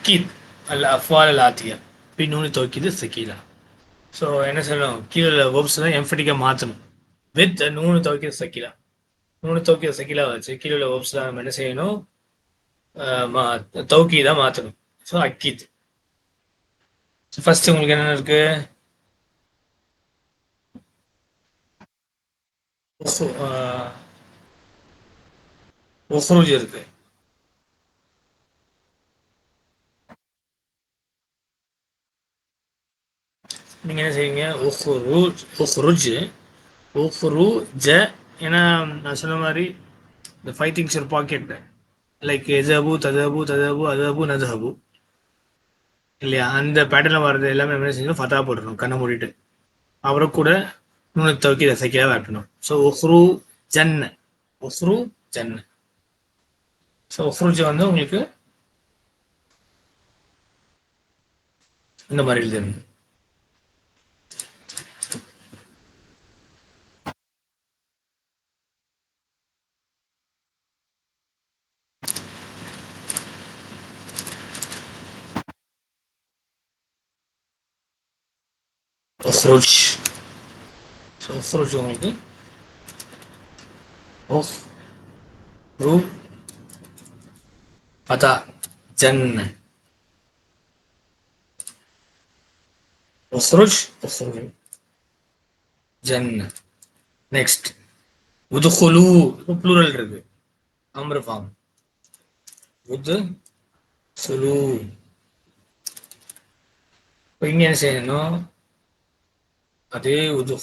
அக்கீத் அல்ல அஃபால் அல் ஆத்தியா B நூனு தௌக்கீது சக்கீலா. So என்ன சொல்லணும், கீழே உள்ள வேர்ப்ஸ் தான் எம்ஃபட்டிக்காக மாற்றணும் வித் நூனு தௌக்கீது சக்கீலா. நூனு தௌக்கீது சக்கீலா வச்சு கீழே உள்ள வேர்ப்ஸ் தான் நம்ம என்ன செய்யணும், தௌக்கீதா மாற்றணும். ஸோ அக்கீத். ஃபர்ஸ்ட் உங்களுக்கு என்ன இருக்கு, உஹ்ருஜ் இருக்கு. நீங்க என்ன செய்வீங்க, உஹ்ருஜ் உஹ்ருஜ் உஹ்ருஜ. ஏன்னா நான் சொன்ன மாதிரி இந்த ஃபைவ் திங்ஸ் ஒரு பாக்கெட், லைக் எதபு ததபு ததபு அதபு நதஹபு இல்லையா, அந்த பேட்டர்ல வர்றது எல்லாமே என்ன செய்யணும், ஃபதா போட்டுருணும் கண்ணை மூடிட்டு. அப்புறம் கூட நூனு தௌக்கீது சக்கீலா வரணும். ஸோ உஹ்ரு ஜன்ன, உஹ்ரு ஜன்ன. ஸோ உஹ்ருஜ் வந்து உங்களுக்கு இந்த மாதிரி எழுதிடணும். உஹ்ருஜ். ஸோ உஹ்ருஜ் உங்களுக்கு உஹ்ரு ஃபதா ஜன்ன. உஹ்ருஜ் உஹ்ருஜ் ஜன்ன. நெக்ஸ்ட் உதுகுலு, ப்ளூரல் இருக்கு, அம்ரு ஃபார்ம். உதுகுலு. இப்போ இங்க என்ன செய்யணும், அதே உது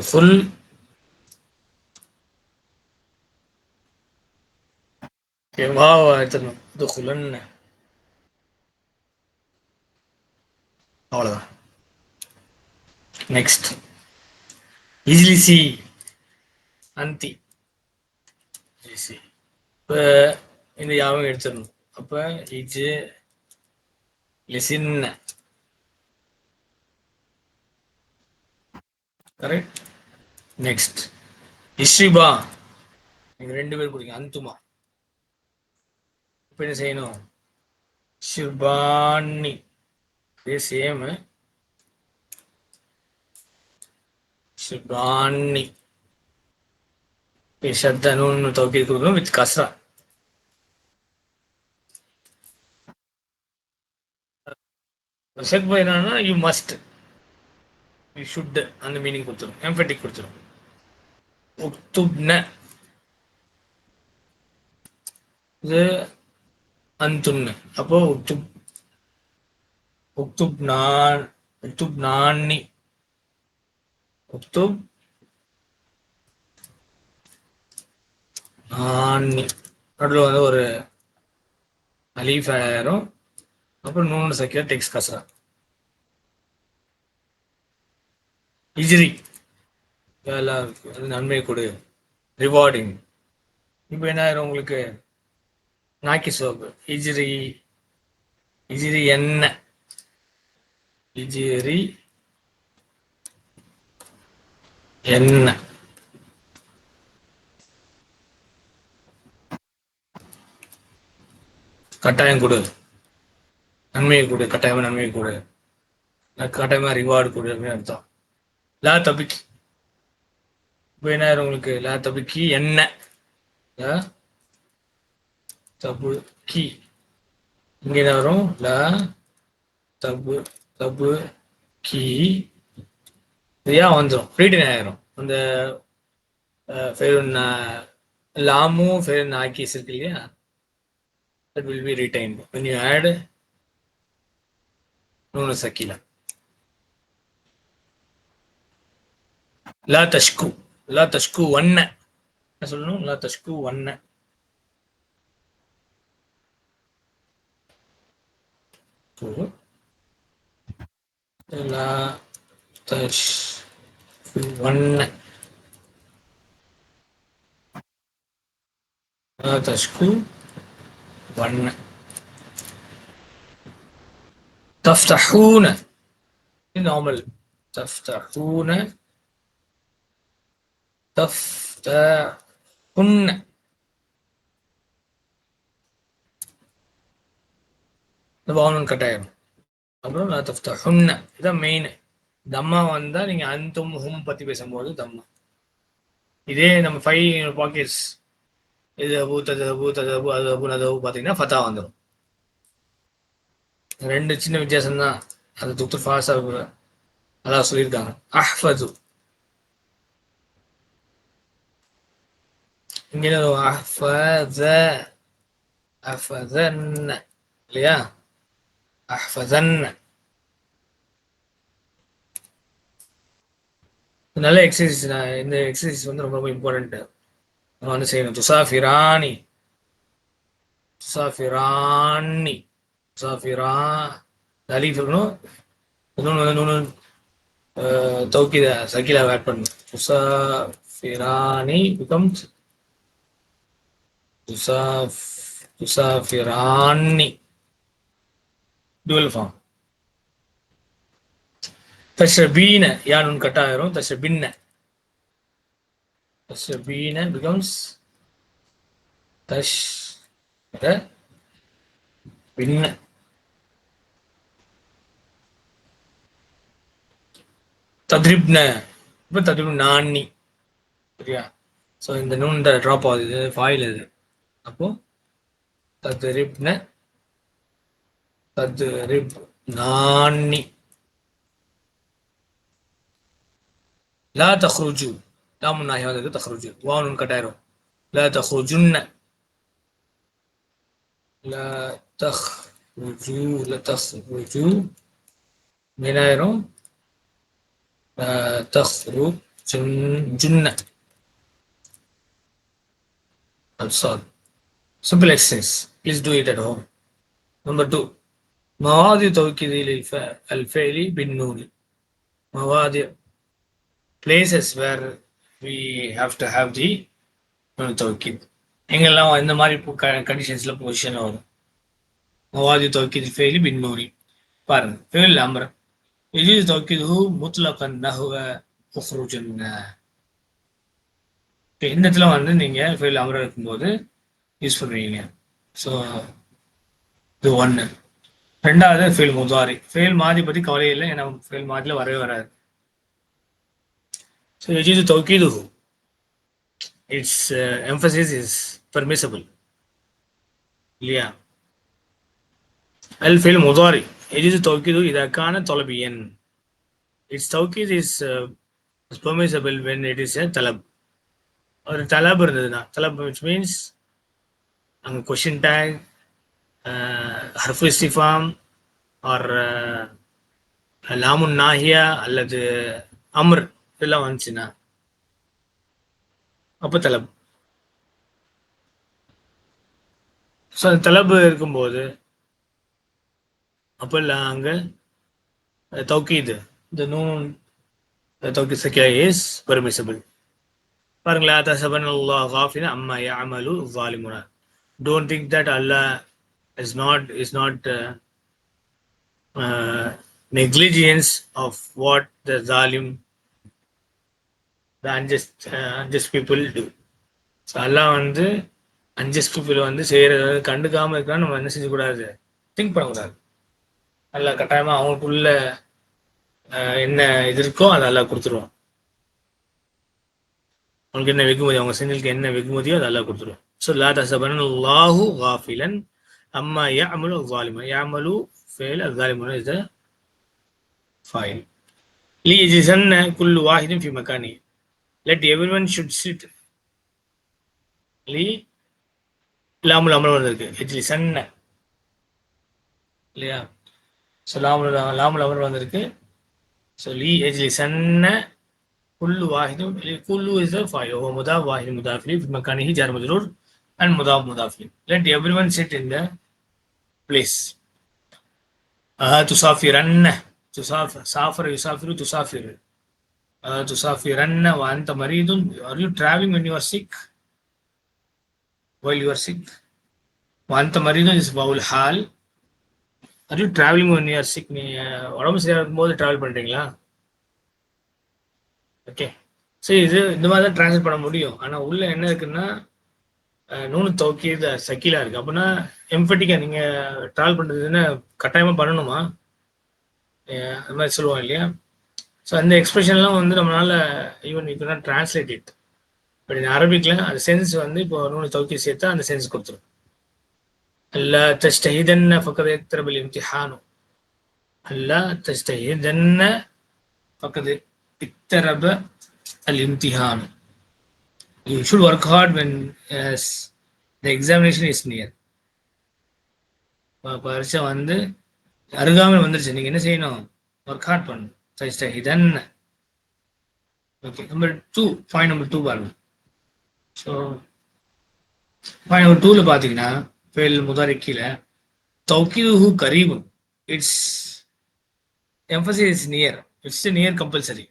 ஃபுல் வாவா எடுத்துடணும், உதுகுலன்னு. அவ்வளோதான். நெக்ஸ்ட் இஜ்லிசி அந்தி. இஜ்லிசி. இப்போ இந்த யாவும் எடுத்துடணும். அப்போ இஜ் லிசின்ன. கரெக்ட். நெக்ஸ்ட் இஷ்ரிபா. நீங்க ரெண்டு பேர் குடிங்க, அந்துமா. இப்போ என்ன செய்யணும், ஷிர்பானி. இதே சேம், ஷிர்பானி. ஷத்த நூன் தௌக்கீது கொடுக்கணும் வித் கஸ்ரா. செக் என்னன்னா யூ மஸ்ட், யூ ஷுட் அந்த மீனிங் கொடுத்துரும், எம்பட்டிக் கொடுத்துரும். உக்துப்ன இது அந்துன்னு. அப்போ உக்துப் நான், உக்துப் நானி, உக்துப் நானி. நடுவில் வந்து ஒரு அலீஃப் ஆயிரும். அப்புறம் நூன் சக்கியா டெக்ஸ்ட் கஸ்ரா. இஜ்ரி எல்லாம் இருக்கு, அது நன்மை கொடு, ரிவார்டிங். இப்போ என்ன ஆயிரும் உங்களுக்கு, நாக்கி சோப்பு. இஜ்ரி, இஜ்ரி என்ன, இஜ்ரி என்ன. கட்டாயம் கொடு, நன்மையை கொடு, கட்டாயமா நன்மையை கொடு, கட்டாயமா ரிவார்டு கொடு அப்படின்னு அர்த்தம். லா தபிக்கி. இப்போ என்ன ஆயிரும் உங்களுக்கு, லா தபிக்கி என்ன, லா தபு கி. இங்க என்ன வரும், லா தபு தபு கி. இது ஏன் வந்துடும், ரீட்டன் ஆயிரும். அந்த லாமு ஃபெருன் ஆக்கிஸ் இருக்கு இல்லையா, that will be retained when you add நூனு சக்கீலா. லா தஷ்கு, லா தஷ்கு வண்ண. என்ன சொல்லணும், லா தஷ்கு வண்ண. லா தஷ்கு வண்ண, லா தஷ்கு வண்ண. தஃப்தஹூன நார்மல், தஃப்தஹூன தஃப்தஹுன்ன. இந்த வாவ் கட்டாயம். அப்புறம் லா தஃப்தஹுன்ன, இதான் மெயின். தம்மா வந்தா நீங்க அந்தும் ஹும் பத்தி பேசும்போது தம்மா. இதே நம்ம 5 பாக்கெட்ஸ் இது அபு ததபு ததபு அது அபு நதபு பார்த்தீங்கன்னா ஃபத்தா வந்துடும். 2 சின்ன வித்தியாசம் தான். அது துக்தர் ஃபாஸா அதான் சொல்லியிருக்காங்க. அஹ்ஃபது இங்கே அஹ்ஃபத அஹ்ஃபதன்ன இல்லையா? அஹ்ஃபதன்ன. நல்ல எக்ஸசைஸ். இந்த எக்ஸசைஸ் வந்து ரொம்ப ரொம்ப இம்பார்ட்டன்ட். நம்ம வந்து செய்யணும். துசாஃபிரானி துசாஃபிரானி துசாஃபிரா அலீஃப் இருக்கணும். இன்னொன்று வந்து நூனு தௌக்கீத சக்கீலா ஆட் பண்ணணும். துசாஃபிரானி பிகம்ஸ் துசாஃபிரானி டுவல் ஃபார்ம். தஷ்ரபீன யா நுன் கட் ஆயிரும். தஷ்ரபின்ன தஷ்ரபீன பிகம்ஸ் தஷ் பின்ன. தத்ரிப்ன இப்போ தத்ரிப் நானி சரியா? ஸோ இந்த நூன் ட்ராப் ஆகுது ஃபாயில் இது. அப்போ தத்ரிப்ன தத்ரிப் நானி. லா தஹ்ருஜு லாமுன் நாஹியா வந்து தஹ்ருஜு வாவ் நுன் கட் ஆயிரும். லா தஹ்ருஜுன்ன லா தஹ்ருஜு லா தஹ்ருஜு மீனாயிரும். تخرجن. That's all. Simple exercise. Please do it at home. Number 2. مواضع توكيد الفعل بالنون. مواضع places where we have to have the توكيد. எங்கெல்லாம் இந்த மாதிரி கண்டிஷன்ஸ்ல பொசிஷன் வரும். مواضع توكيد الفعل بالنون. பாருங்க فعل الأمر يجوز توكيده مطلقا نحو اخرجن. இந்த இடத்துல வந்து நீங்க ஃபெயில் அமர இருக்கும்போது யூஸ் பண்ணுவீங்க. ஸோ இது ஒன்று. ரெண்டாவது ஃபெயில் முதாரி. ஃபெயில் மாதி பற்றி கவலையே இல்லை, ஏன்னா ஃபெயில் மாதிரில வரவே வராது. ஸோ எஜிது தௌக்கீது இட்ஸ் எம்பசிஸ் இஸ் பெர்மிசபிள் இல்லையா? அல் ஃபெயில் முதாரி எஜிது தௌக்கீது இதற்கான தொலபியன். இட்ஸ் தௌக்கீத் is permissible when it is a தலப். ஒரு தலப் இருந்ததுன்னா, தலப் விச் மீன்ஸ் அங்கே கொஷின் டேக் ஹர்ஃபு இஸ்திஃபாம் ஆர் லாமுன் நாஹியா அல்லது அம்ர் இதெல்லாம் வந்துச்சுன்னா அப்போ தலப். ஸோ அந்த தலப் இருக்கும்போது அப்போ இல்லை அங்கே தௌக்கீது இந்த நூன் தௌக்கீத் சக்கியா இஸ் பெர்மிசபிள். பாருங்களா, தஹ்சபன் அல்லாஹ் காஃபிலன் அம்மா யஅமலு ஸாலிமுன. Don't think that Allah is not negligence of what the zalim, the unjust people do. So Allah வந்து unjust people வந்து செய்யறது கண்டுக்காம இருக்கான்னு நம்ம என்ன செஞ்சக்கூடாது, திங்க் பண்ணக்கூடாது. அல்லா கட்டாயமா அவங்களுக்குள்ள என்ன இது இருக்கோ அதை எல்லாம் கொடுத்துருவோம். அவங்களுக்கு என்ன வெகுமதி, அவங்க செஞ்சலுக்கு என்ன வெகுமதியோ அதை எல்லாம் கொடுத்துருவோம். ஸோ லா தஹ்சபன் அல்லாஹு காஃபிலன் அம்மா யஅமலு ஸாலிமுன். யஅமலு ஃபைல், அஸ்ஸாலிமுன் இஸ் த ஃபைல். லியஜ்ஸன்ன குல்லு வாஹிதின் ஃபி மகானி. Let everyone should sit. லி லாமுல் அம்ர் வந்திருக்கு, எஜ்லிஸன்ன இல்லையா? ஸோ லாமுல் அம்ர் வந்திருக்கு. ஸோ லி எஜ்லிஸன்ன குல்லு வாஹிதும். குல்லு இஸ் த ஃபைல், ஓ முதாஃப் வாஹித் முதாஃப் இலைஹி ஃபி மகானிஹி ஜார் மஜ்ரூர் and mudaf mudaf. Let everyone sit in the place. tusafiranna safara yusafiru tusafiru. tusafiranna wa anta maridun. Are you traveling when you are sick? While you are sick. wa anta maridun is baul hal. Are you traveling when you are sick? நீ உடம்பு சரியா இருக்கும்போது travel பண்றீங்களா? Okay, சரி, இது இந்த மாதிரி தான் டிரான்ஸ்லேட் பண்ண முடியும். ஆனால் உள்ள என்ன இருக்குன்னா நூனு தௌக்கீது சக்கீலா இருக்கு. அப்படின்னா எம்பட்டிக்கா நீங்க ட்ராவல் பண்றதுன்னு கட்டாயமா பண்ணணுமா? அது மாதிரி சொல்லுவாங்க இல்லையா? ஸோ அந்த எக்ஸ்பிரஷன்லாம் வந்து நம்மளால even you can translate it. But இந்த அரபிக்ல அந்த சென்ஸ் வந்து இப்போ நூனு தௌக்கீது சேர்த்தா அந்த சென்ஸ் கொடுத்துரும். அல்லா தஜ்தஹிதன்ன ஃபக்கத் இக்தரபல் இம்திஹானு. அல்லா தஜ்தஹிதன்ன ஃபக்கத் இக்தரப அல் இம்திஹானு. You should work hard when the examination is near. பரீட்சை வந்து அருகாமல் வந்துருச்சு, நீங்க என்ன செய்யணும்? ஒர்க் ஹார்ட் பண்ணணும். தஜ்தஹிதன். ஓகே, நம்பர் 2, பாயிண்ட் நம்பர் 2 பாருங்க. ஸோ பாயிண்ட் நம்பர் 2ல பார்த்தீங்கன்னா ஃபெயில் முதாரி கீழே தௌக்கீதுஹு கரீபுன். It's emphasis is near. It's a near compulsory.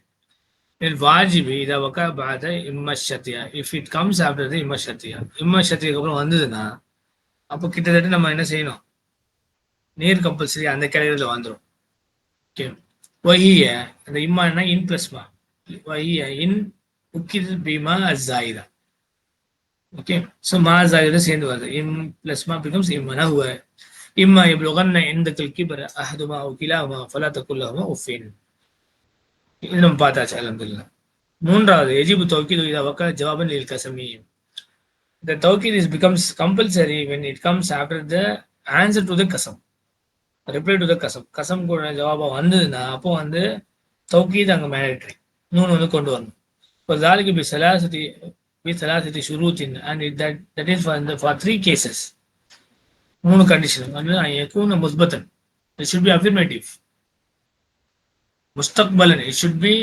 வாஜிபி இதை வக்கா பாத இம்மஷத்தியா. If it comes after the இம்மஷத்தியா. இம்மஷத்தியாக்கு அப்புறம் வந்ததுன்னா அப்போ கிட்டத்தட்ட நம்ம என்ன செய்யணும்? நேர் கம்பல்சரி அந்த கேட்டகரியில் வந்துடும். ஓகே, வஹிய அந்த இம்மானா இன் பிளஸ்மா. வஹிய இன் உக்கிது பீமா அஸாயிதா. ஓகே, ஸோ மா ஜாயிதா சேர்ந்து வருது. இம் பிளஸ்மா பிகம்ஸ் இம்மனா ஹுவ இம்மா யப்லுகன்ன இந்தகல் கிபர அஹதுமா அவ் கிலாஹுமா ஃபலா தகுல் லஹுமா உஃபின். இது நம்ம பார்த்தாச்சு அல்ஹம்துலில்லாஹ். மூன்றாவது எஜிபு தௌக்கீது இதா வக்கா ஜவாபன் லில் கஸமி. The tawkid becomes compulsory when it comes after the answer to the qasam. Reply to the கசம். கசம் கூட ஜவாபாக வந்ததுன்னா அப்போ வந்து தௌக்கீத் அங்கே மேண்டேட்ரி. நூன் வந்து கொண்டு வரணும். இப்போ தாலிக்கு பி சலாசதி ஷுரூத்தின் and that is for 3 cases. 3 condition வந்து யகூன முஸ்பத்தன். It should be affirmative. முஸ்தக்பலன் it should be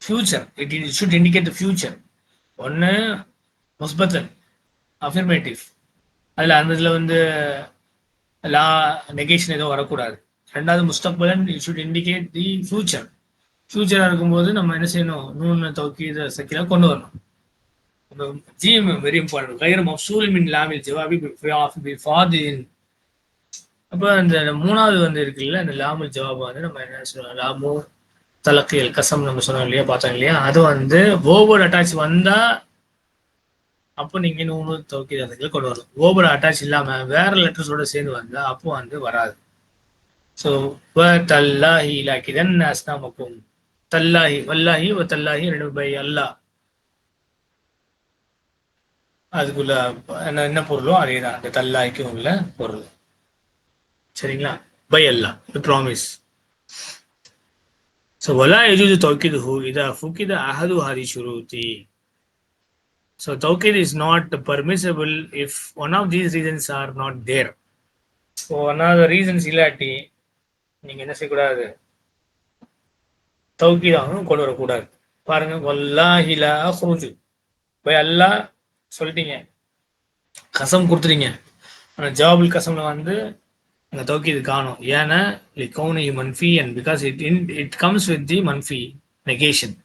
future. It should indicate the future. ஒன்று முஸ்பத்தன் அஃபர்மேட்டிவ். அதில் அந்த இதில் வந்து லா நெகேஷன் எதுவும் வரக்கூடாது. ரெண்டாவது முஸ்தக்பலன் it should indicate the future. ஃபியூச்சராக இருக்கும்போது நம்ம என்ன செய்யணும்? நூன் தௌக்கீத சக்கீலா கொண்டு வரணும். ஜீம் வெரி இம்பார்ட்டன்ட். கைர் மஃசூல் மின் லாமில் ஜவாபி பிஃபாதின். அப்போ அந்த 3வது வந்து இருக்குல்ல, அந்த லாமுல் ஜவாபா வந்து நம்ம என்ன சொல்லுவோம்? லாமு தலக்கியல் கசம் நம்ம சொன்னோம் இல்லையா, பார்த்தோம் இல்லையா? அது வந்து ஓவர்ட் அட்டாச் வந்தா அப்போ நீங்க நூனு தௌக்கீத சக்கீலா கொண்டு வரணும். ஓவர்ட் அட்டாச் இல்லாம வேற லெட்டர்ஸோட சேர்ந்து வந்தா அப்போ வந்து வராது. ஸோ தல்லாஹி லாக்கிதன் அஸ்னாமக்கும். தல்லாஹி வல்லாஹி வ தல்லாஹி 2 பை அல்லாஹ். அதுக்குள்ள என்ன பொருளோ அதே தான் அந்த தல்லாய்க்கும் உள்ள பொருள். சரிங்களா? By Allah, promise. ஸோ வலா யஜூஸு தௌக்கீதுஹு இதா ஃபுகித அஹது ஹாதி ஷுரூத்தி. ஸோ தௌக்கீத் is not permissible if one of these reasons are not there. So one of the reasons இல்லாட்டி நீங்க என்ன செய்யக்கூடாது? தௌக்கீதாகவும் கொண்டு வரக்கூடாது. பாருங்க, வல்லாஹி லா அக்ருஜு. பை அல்லாஹ் சொல்லிட்டீங்க, கசம் கொடுத்துட்டீங்க. ஆனால் ஜவாபுல் கசம்ல வந்து அங்கே தௌக்கீது காணும். ஏன்னா லிகௌனி மன்ஃபி and because it comes with the மன்ஃபி நெகேஷன்.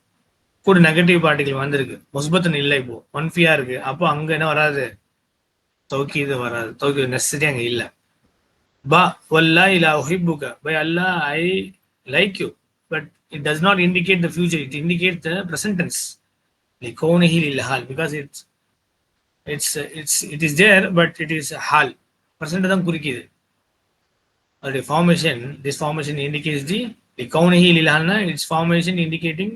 கூட நெகட்டிவ் பார்ட்டிகள் வந்திருக்கு, முஸ்பத்தன் இல்லை, இப்போ மன்ஃபியா இருக்கு. அப்போ அங்கே என்ன வராது? தௌக்கீது வராது. தௌக்கீது நெசசரி அங்கே இல்லை. பா வல்லாஹி லா உஹிப்புக. By Allah I like you. But it does not indicate the future. It indicates the present tense. லிகௌனிஹி லில் hall. Because it is there, but it is hal. Present தான் குறிக்குது. The formation, this formation indicates the லிகௌனிஹி லில் ஹால்னா its formation indicating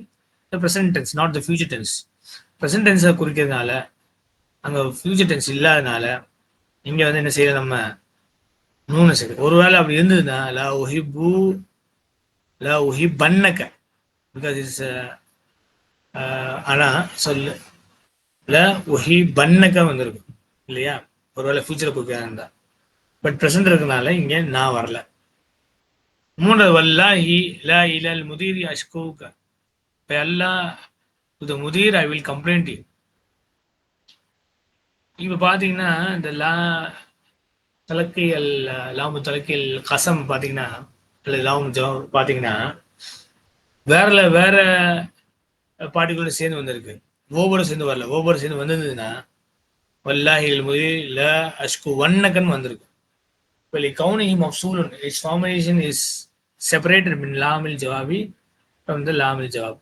the present tense, not the future tense. present tense குறிக்கிறதுனால அங்க future tense இல்லாதனால இங்க வந்து என்ன செய்யல, நம்ம நூனை செய்யணும். ஒருவேளை அப்படி இருந்ததுன்னா லா உஹிப்பு லா உஹிப்பன்னக. பிகாஸ் இட்ஸ் ஆனா சொல்லு ல உஹிப்பன்னக வந்திருக்கும் இல்லையா? ஒருவேளை ஃபியூச்சரை குறிக்கிறதா இருந்தா. பட் ப்ரெசென்ட் இருக்கனால இங்க நான் வரல. 3வது வல்லாஹி லா இலல் முதீரி அஷ்கூக. பை அல்லாஹ் டு தி முதீர் ஐ வில் கம்ப்ளைண்ட் யூ. இப்போ பார்த்தீங்கன்னா இந்த லாமு தலக்கியல் கசம் பார்த்தீங்கன்னா, இல்லை லாமு ஜவாப் பார்த்தீங்கன்னா வேற பாட்டிகளோட சேர்ந்து வந்திருக்கு. ஓபோட சேர்ந்து வரல. ஓபோட சேர்ந்து வந்திருந்ததுன்னா வல்லாஹில் முதீர் ல அஷ்கு வன்னகன் வந்திருக்கு. Well, கௌனிஹி மஃசூலுன், its formation is separated min லாமில் ஜவாபி from the லாமில் Jawab.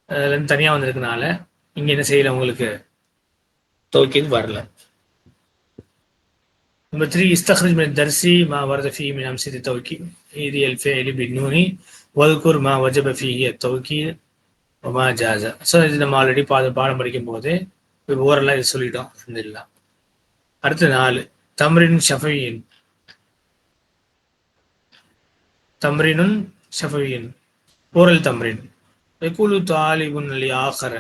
அதுலேருந்து தனியாக வந்திருக்கனால இங்கே என்ன செய்யல, உங்களுக்கு தௌக்கீத் வரல. Number 3 استخرج من الدرس ما ورد فيه من أمثلة التوكيد الفعل بالنون واذكر ما وجب فيه التوكيد وما جاز. ஸோ இது நம்ம ஆல்ரெடி பாடம் படிக்கும் போது ஓரலாக இது சொல்லிட்டோம். அல்ஹம்துலில்லாஹ். அடுத்து 4 தம்ரின் ஷஃபவியின். தம்ரினுன் ஷஃபவியின் oral தம்ரின். يقول طالب لآخر,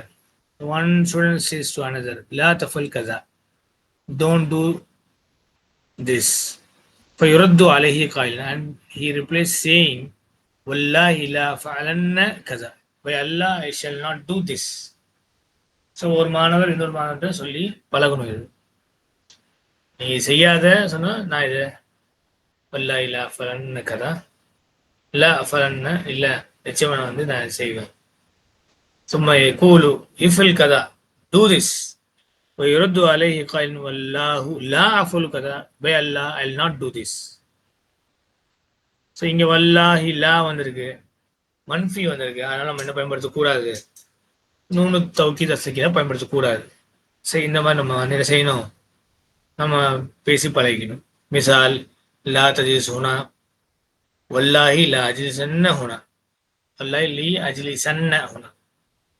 one student says to another, لا تفعل كذا, don't do this. فيرد عليه قائلا, and he replies saying, والله لا فعلن كذا, by Allah I shall not do this. So ஒரு மாணவர் இன்னொரு மாணவர்கிட்ட சொல்லி பழகணும். இது நீ செய்யாத சொன்னா நான் இது வல்லா இல்லா ஃபலன்ன கதா இல்லை ஃபலன்ன இல்லை நிச்சயமா நான் வந்து நான் செய்வேன். சும்மா கூலு இஃபில் கதா do this ويرد عليه قائل والله لا أفعل كذا by Allah I will not do this. So இங்கே வல்லாஹி லா வந்திருக்கு, மன்ஃபி வந்திருக்கு, அதனால நம்ம என்ன பயன்படுத்தக்கூடாது, நூனு தௌக்கீத் அஸ்ஸகீனா பயன்படுத்தக்கூடாது. சரி, இந்த மாதிரி நம்ம என்ன செய்யணும், நம்ம பேசி பழகிக்கணும். மிசால் லா தஜிஸ் ஹுனா வல்லாஹி லா அஜ்லிஸன்ன ஹுனா, வல்லாஹி லீ அஜ்லிஸன்ன ஹுனா,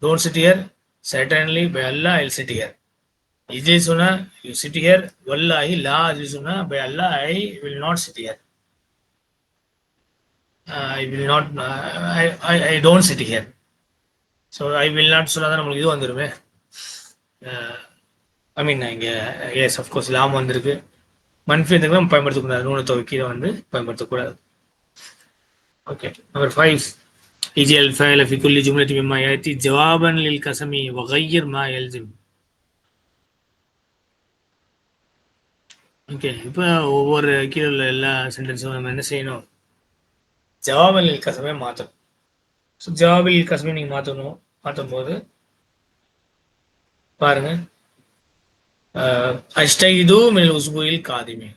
don't sit here, certainly by Allah I will sit here. இஜ்லிஸ் ஹுனா யூ சிட் ஹியர், வல்லாஹி லா அஜ்லிஸ் ஹுனா by Allah I will not sit here. I will not, I don't sit here. So I will not சொன்னால் தான் நம்மளுக்கு இது வந்துடுமே. ஐ மீன் இங்கே எஸ் அஃப்கோர்ஸ் லாம் வந்திருக்கு, மன்ஃபி வந்துருக்கு, நம்ம பயன்படுத்தக்கூடாது, நூனு தௌக்கீதை வந்து பயன்படுத்தக்கூடாது. ஓகே. நம்பர் 5 இஜ்அல் ஃபஅல ஃபி குல்லி ஜும்லத்தின் மிம்மா யாத்தி ஜவாபன் லில் கஸமி வகய்யிர் மா யல்ஸிம். ஓகே, இப்போ ஒவ்வொரு கீழே உள்ள எல்லா சென்டென்ஸும் நம்ம என்ன செய்யணும், ஜவாபன் லில் கஸமை மாற்றணும். ஸோ ஜவாபில் கஸமை நீங்கள் மாற்றும் போது பாருங்க, அஷ்டைது மினல் உஸ்புயில் காதிமி,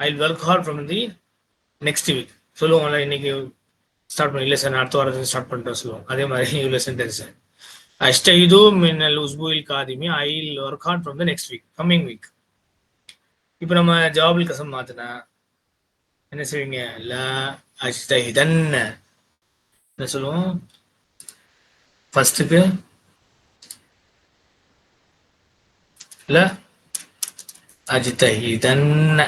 I will work hard from the next week சொல்லுவாங்கல்ல, இன்னைக்கு ஸ்டார்ட் பண்ணி, இல்லை சார் நான் அடுத்த வாரத்தில் ஸ்டார்ட் பண்ணிட்டோம் சொல்லுவோம். அதே மாதிரி இவ்வளோ சென்டென்ஸ், அஷ்டைது மினல் உஸ்புயில் காதிமி, I will work hard from the next week, coming week. இப்போ நம்ம ஜவாபில் கஸம் மாற்றினா என்ன செய்வீங்க, லா அஜ்தஹிதன்ன என்ன சொல்லுவோம், ஃபர்ஸ்ட்டுக்கு ல அஜ்தஹிதன்ன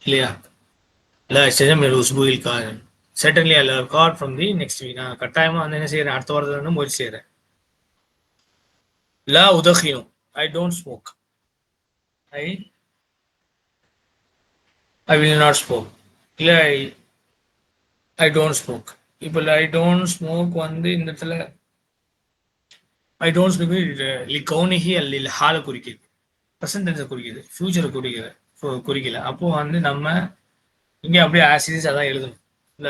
இல்லையா, ல அஜ்தஹிதன் மினல் உஸ்புயில் காதிமி, certainly I will work hard from the next week, நான் கட்டாயமாக வந்து என்ன செய்கிறேன், அடுத்த வாரத்தில் வந்து முயற்சி செய்கிறேன். லா உதஹினு, I don't smoke, I will not smoke. இல்லை ஐ டோன்ட் ஸ்மோக். இப்போ ஐ டோன்ட் ஸ்மோக் வந்து இந்த இடத்துல ஐ டோன்ட் ஸ்மோக் கவுனிஹி அல்ல ஹாலை குறிக்குது, ப்ரெசன்ட் டென்ஸை குறிக்குது, ஃபியூச்சரை குறிக்கல. அப்போ வந்து நம்ம இங்கே அப்படியே ஆசிரியஸ் அதான் எழுதணும், ல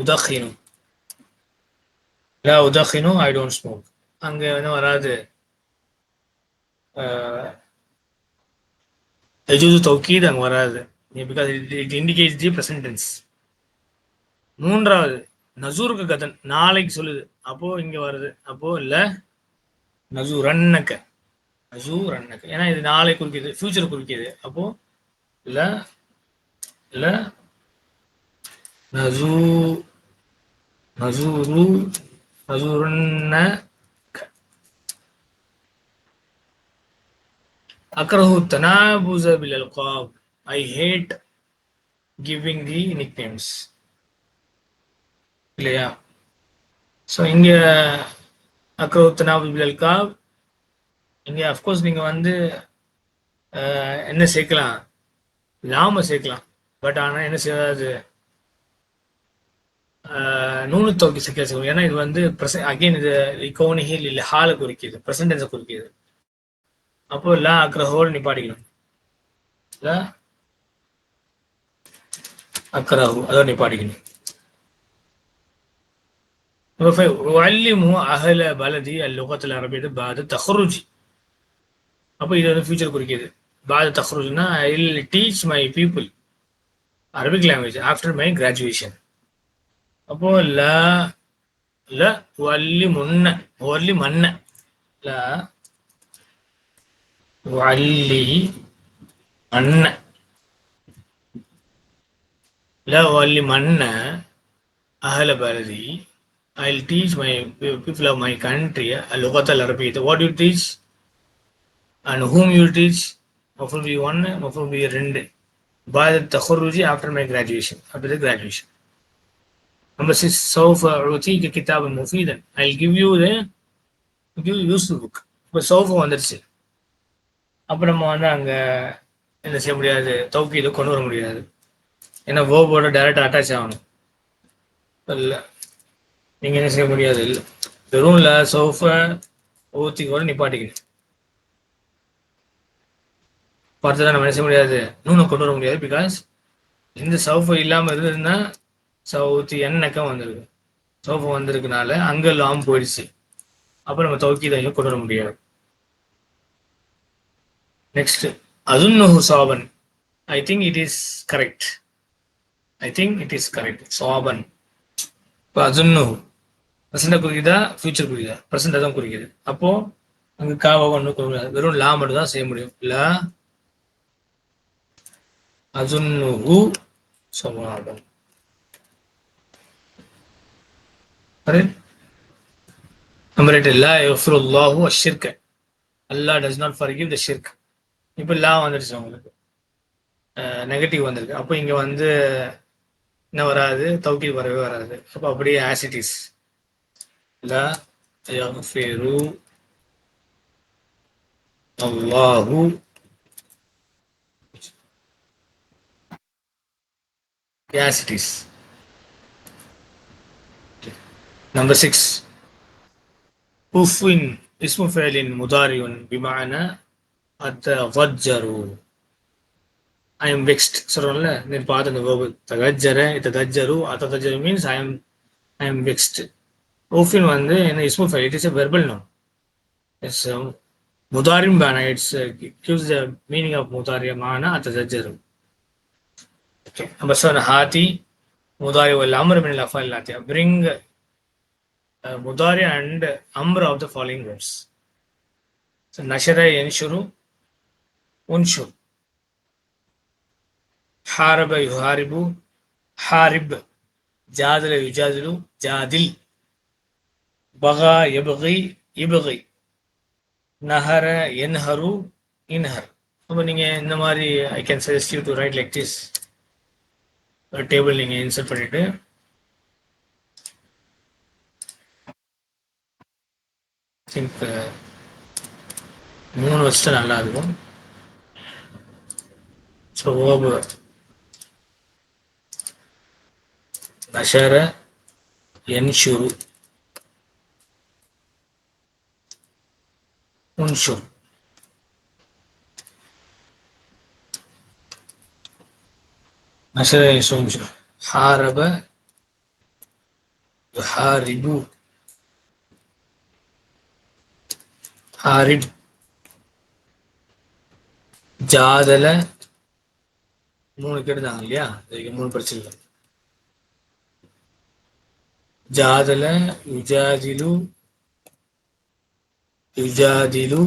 உதஹினு, ல உதஹினு ஐ டோன்ட் ஸ்மோக். அங்கே வந்து வராது எஜூது தௌக்கீத், அங்கே வராது, because it indicates the present tense. 3வது நசூருக்கு கதன், நாளைக்கு சொல்லுது, அப்போ இங்கே வருது, அப்போ இல்லை நசூரன்னக்க, நசூரன்னக்க, ஏன்னா இது நாளை குறிக்கிது, ஃபியூச்சர் குறிக்கிது. அப்போ இல்லை இல்லை நசூருன்ன. அக்ரஹு தனாபுஸ பில் அல்காப், I hate giving the nicknames இல்லையா. ஸோ இங்கே அக்ரஹு தனாபுஸ் பில் அல்காப், இங்கே அஃப்கோர்ஸ் நீங்கள் வந்து என்ன சேர்க்கலாம், லாம சேர்க்கலாம், பட் ஆனால் என்ன செய்யாது, நூனு தௌக்கி சேர்க்கலாம். ஏன்னா இது வந்து அகெயின் இது கவுனிஹில் இல்லை ஹாலை குறிக்கிது, ப்ரெசன்டென்ஸை குறிக்கிது. அப்போ லா அக்ரஹோடு நிப்பாட்டிக்கணும், ல அக்ரஹு அதோட நிப்பாட்டிக்கணும். வல்லிமு அஹல பலதி அல்லுகத்தில் அரபியது பாத தஹ்ருஜி, அப்போ இது வந்து ஃபியூச்சர் குறிக்கிது. பாத தஹ்ருஜ்னா I will teach my people Arabic language after my graduation. அப்போ ல ல வல்லி முன்ன வல்லி மன்ன, ல وعلي أن لا وعلي من أهل بلدي. I'll teach my people of my country اللغة العربية. What you teach and whom you teach مفروض be one مفروض be ரெண்டு بعد التخرج after my graduation after the graduation. Number 6 سوف أعطيك كتابا مفيدا. I'll give you the useful book. இப்போ sofa வந்துடுச்சு. அப்போ நம்ம வந்து அங்கே என்ன செய்ய முடியாது, தௌக்கீதை கொண்டு வர முடியாது. ஏன்னா வேர்போட டைரக்டாக அட்டாச் ஆகணும். இல்லை நீங்கள் என்ன செய்ய முடியாது. இல்லை வெறும் இல்லை சோஃபா ஊற்றி கூட நிப்பாட்டிக்கணும். பார்த்தா நம்ம என்ன செய்ய முடியாது, நூனை கொண்டு வர முடியாது. பிகாஸ் இந்த சோஃபா இல்லாமல் இருந்ததுன்னா சவுத்தி எண்ணக்கம் வந்திருக்கு. சோஃபா வந்திருக்குனால அங்கே லாம் போயிடுச்சு. அப்போ நம்ம தௌக்கீதை கொண்டு வர முடியாது. நெக்ஸ்ட் அதுன்னுஹு சாபன். I think it is correct. I think it is correct. சாபன் இப்போ அதுன்னுஹு ப்ரெசெண்டாக குறிக்குதா ஃபியூச்சர் குறிக்குதா? ப்ரெசெண்டாக தான் குறிக்குது. அப்போ அங்கே காவா ஒன்றும் குறிக்காது, வெறும் லா மட்டும் தான் செய்ய முடியும். லா அதுன்னுஹு சவாபன். நம்பர் 8 லா யஃபிருல்லாஹு அஷ்ஷிர்க. Allah does not forgive the ஷிர்க். இப்போ லா வந்துடுச்சு, உங்களுக்கு நெகட்டிவ் வந்திருக்கு. அப்போ இங்கே வந்து என்ன வராது, தௌக்கீத் வரவே வராது. அப்போ அப்படியே ஆஸ் இட் இஸ் லா யஃபிரு அல்லாஹு as it is. Number 6 உஃபின் இஸ்மு ஃபேலின் முதாரியுன் பிமானா அத்தகஜ்ஜரு. I am vexed சொல்றோம்ல, நீ பார்த்து அந்த verb தகஜ்ஜர தகஜ்ஜரு அத்தகஜ்ஜரு means I am vexed. உஃபின் வந்து என்ன இஸ்மு ஃபேல், it is a verbal noun. It's முதாரின் Baana, it's gives the meaning of முதாரி Mana அத்தகஜ்ஜரு. Okay, number 7 ஹாதி முதாரி வல் அம்ர் மின் அல் அஃபால் லாத்தியா. bring mudari and amr of the following verbs. So nashara yanshuru unshur, haraba yuharibu harib, jadala yujadilu jadil, baga yabghi yabghi, nahara yanharu inhar. அப்போ நீங்கள் இந்த மாதிரி I can suggest you to write like this. ஒரு table நீங்கள் insert பண்ணிட்டு think 3 வச்சுட்டு நல்லா இருக்கும். ஸோ ஓபு நஷர யன்ஷுரு உன்ஷுர். நஷர யன்ஷுரு உன்ஷுர். ஹாரப யுஹாரிபு ஹாரிப். ஜாதல 3 கேட்டுதாங்க இல்லையா, 3 படிச்சிருக்க. ஜாதல யுஜாதிலு யுஜாதிலு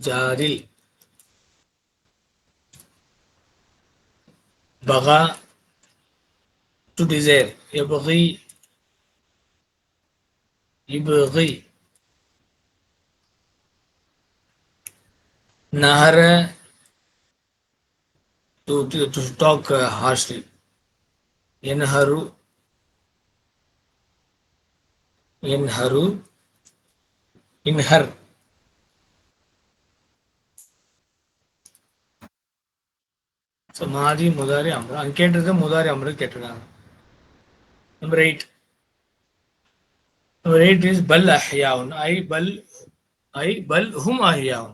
ஜாதில். பகா டு டிசைர், யப்கி யப்கி. Nahara to talk harshly. Yanharu yanharu inhar. So Madi Mudari Amra. And கேட்டது Mudari Amra கேட்டிருக்காங்க. Number 8. Number 8 is Bal Ahyaun. I bal hum ahyaun.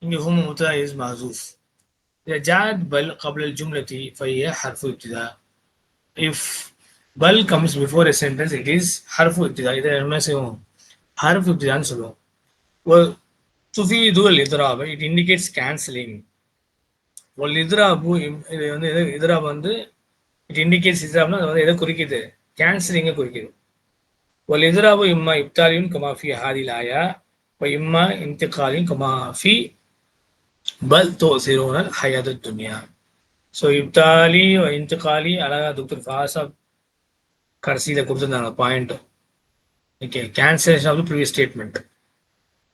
إن هم مبتدأ is محذوف. إذا جاءت بل قبل الجملة فهي حرف ابتداء. If bal comes before a sentence, it is حرف ابتداء. إذا ما سيهم حرف ابتداء نسلو. وتفيد الإضراب. It indicates cancelling. والإضراب இது வந்து إضراب வந்து it indicates إضرابنا அது வந்து எதை குறிக்குது, cancelling குறிக்குது. والإضراب إما إبطال كما في هذه الآية وإما انتقال كما في بل تؤثرون الحياة الدنيا. ஸோ இப்தாலி இன்திகாலி அழகா டாக்டர் ஃபாசாப் கடைசியில் கொடுத்துருந்தாங்க point. Okay, cancellation of the previous statement.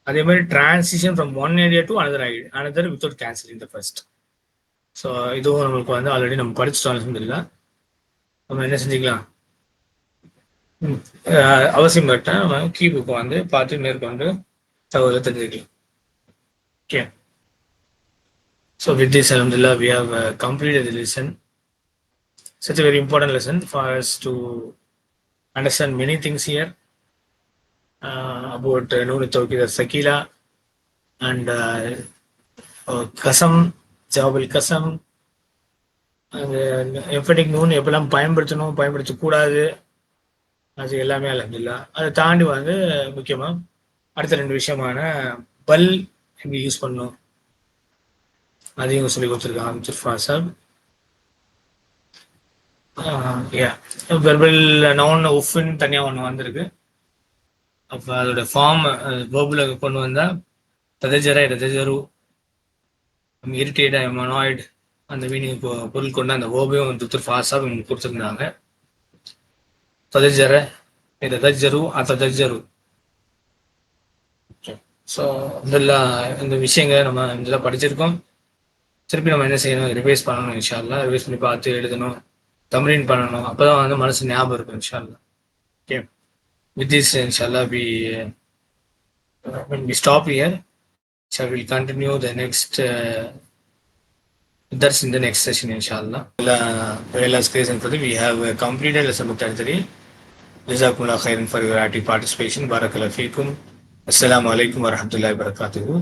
அதே மாதிரி transition from one area to another without cancelling the first. So இதுவும் நம்மளுக்கு வந்து ஆல்ரெடி நம்ம படிச்சுட்டோம். இல்லை நம்ம என்ன செஞ்சுக்கலாம், அவசியம் பட்டேன் நம்ம கீபுக்கு வந்து பார்த்து மேற்கொண்டு தகவலை தெரிஞ்சுக்கலாம். Okay, so with this alhamdulillah we have completed the lesson. Such a very important lesson for us to understand many things here about Noon Tawqid Sakila and Qasam, Jawab al-Qasam, emphatic noon எப்பெல்லாம் பயன்படுத்தணும் பயன்படுத்தக்கூடாது அது எல்லாமே அல்ஹம்துலில்லாஹ். அதை தாண்டி வந்து முக்கியமாக அடுத்த 2 விஷயமான பல் எப்படி யூஸ் பண்ணணும் அதையும் சொல்லி கொடுத்துருக்காங்க ஜுஃபா சாப். வெர்பல் நவுன் உஃப்னு தனியாக ஒன்று வந்திருக்கு. அப்போ அதோட ஃபார்ம் வேர்பில் கொண்டு வந்தால் ததஜரா ததஜரு, இரிட்டேட் மனாய்டு அந்த மீனிங் பொருள் கொண்டு அந்த வேர்பையும் ஜுஃபா சாப் கொடுத்துருந்தாங்க. ததஜர ததஜரு ததஜரு. ஸோ இதெல்லாம் இந்த விஷயங்களை நம்ம இதெல்லாம் படிச்சிருக்கோம். திருப்பி நம்ம என்ன செய்யணும், ரிவைஸ் பண்ணணும். இன்ஷா அல்லாஹ் ரிவைஸ் பண்ணி பார்த்து எழுதணும், தம்ரீன் பண்ணணும். அப்போ தான் வந்து மனசு ஞாபகம் இருக்கும் இன்ஷா அல்லாஹ். Okay, with this inshallah when we stop here, so we'll continue the next that's in the next session inshallah. Allah's grace and we have completed lesson 33. Jazakumullah khairan for your active participation. Barakallahu feekum. Assalamu alaikum wa rahmatullahi wa barakatuhu.